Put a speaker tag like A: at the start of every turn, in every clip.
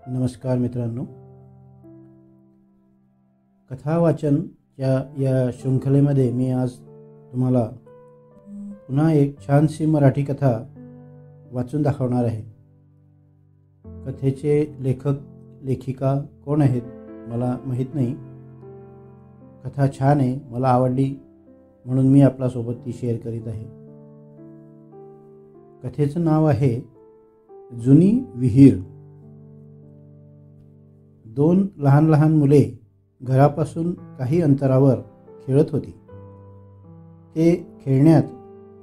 A: नमस्कार मित्रांनो, कथा वाचन या शृंखलेमध्ये मी आज तुम्हाला पुन्हा एक छानशी मराठी कथा वाचून दाखवणार आहे। कथेचे लेखक लेखिका कोण आहेत मला माहीत नाही। कथा छान आहे, मला आवडली म्हणून मी आपल्यासोबत ती शेअर करीत आहे। कथेचं नाव आहे जुनी विहीर। दोन लहान लहान मुले घरापासून काही अंतरावर खेळत होती। ते खेळण्यात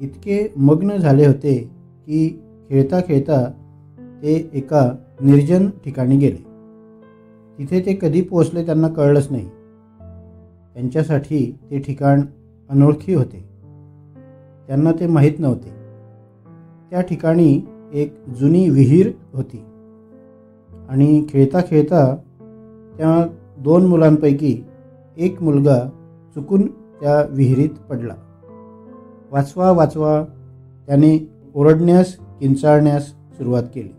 A: इतके मग्न झाले होते की खेळता खेळता ते एका निर्जन ठिकाणी गेले। तिथे ते कधी पोहोचले त्यांना कळलंच नाही। त्यांच्यासाठी ते ठिकाण अनोळखी होते, त्यांना ते माहीत नव्हते। त्या ठिकाणी एक जुनी विहीर होती आणि खेळता खेळता त्या दोन मुलांपैकी एक मुलगा चुकून त्या विहिरीत पडला। वाचवा वाचवा त्याने ओरडण्यास किंचाळण्यास सुरुवात केली।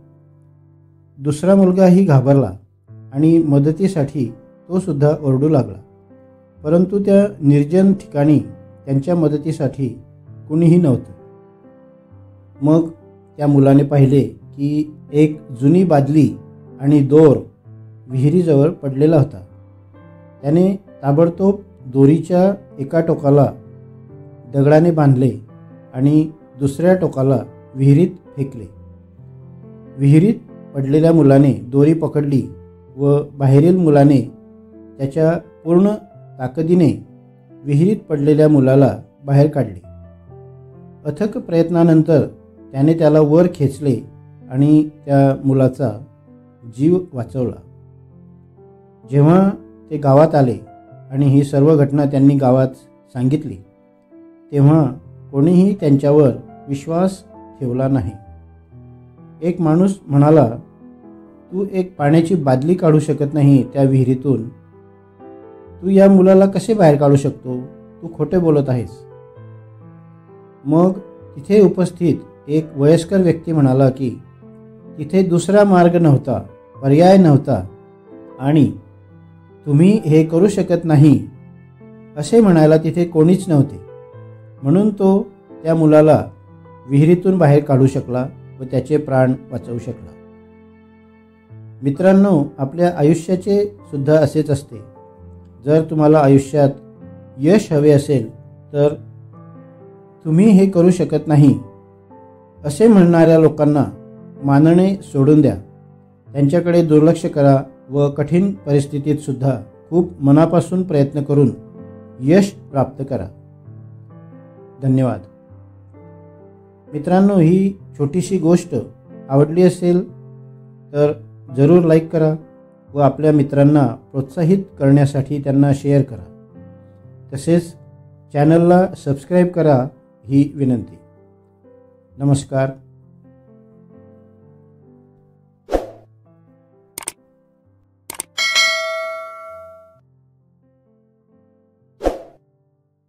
A: दुसरा मुलगाही घाबरला आणि मदतीसाठी तो सुद्धा ओरडू लागला, परंतु त्या निर्जन ठिकाणी त्यांच्या मदतीसाठी कुणीही नव्हतं। मग त्या मुलाने पाहिले की एक जुनी बादली आणि दोर विहिरीजवळ पडलेला होता। त्याने ताबडतोब दोरीच्या एका टोकाला दगडाने बांधले आणि दुसऱ्या टोकाला विहिरीत फेकले। विहिरीत पडलेल्या मुलाने दोरी पकडली व बाहेरील मुलाने त्याच्या पूर्ण ताकदीने विहिरीत पडलेल्या मुलाला बाहेर काढले। अथक प्रयत्नानंतर त्याने त्याला वर खेचले आणि त्या मुलाचा जीव वाचवला। जेव्हा ते गावात आले आणि ही सर्व घटना त्यांनी गावात सांगितली, तेव्हा कोणीही त्यांच्यावर विश्वास ठेवला नाही। एक माणूस म्हणाला, तू एक पाण्याची बादली काढू शकत नाही त्या विहिरीतून, तू या मुलाला कसे बाहेर काढू शकतो? तू खोटे बोलत आहेस। मग तिथे उपस्थित एक वयस्कर व्यक्ती म्हणाला की तिथे दुसरा मार्ग नव्हता, पर्याय नव्हता आणि तुम्ही हे करू शकत नाही असे म्हणायला तिथे कोणीच नव्हते, म्हणून तो त्या मुलाला विहिरीतून बाहेर काढू शकला व त्याचे प्राण वाचवू शकला। मित्रांनो, आपल्या आयुष्याचे सुद्धा असेच असते। जर तुम्हाला आयुष्यात यश हवे असेल तर तुम्ही हे करू शकत नाही असे म्हणणाऱ्या लोकांना मानणे सोडून द्या, त्यांच्याकडे दुर्लक्ष करा व कठीण परिस्थितीत सुद्धा खूप मनापासून प्रयत्न करून यश प्राप्त करा। धन्यवाद मित्रांनो, ही छोटीशी गोष्ट आवडली असेल तर जरूर लाईक करा व आपल्या मित्रांना प्रोत्साहित करण्यासाठी त्यांना शेअर करा। तसेच चॅनलला सबस्क्राईब करा ही विनंती। नमस्कार।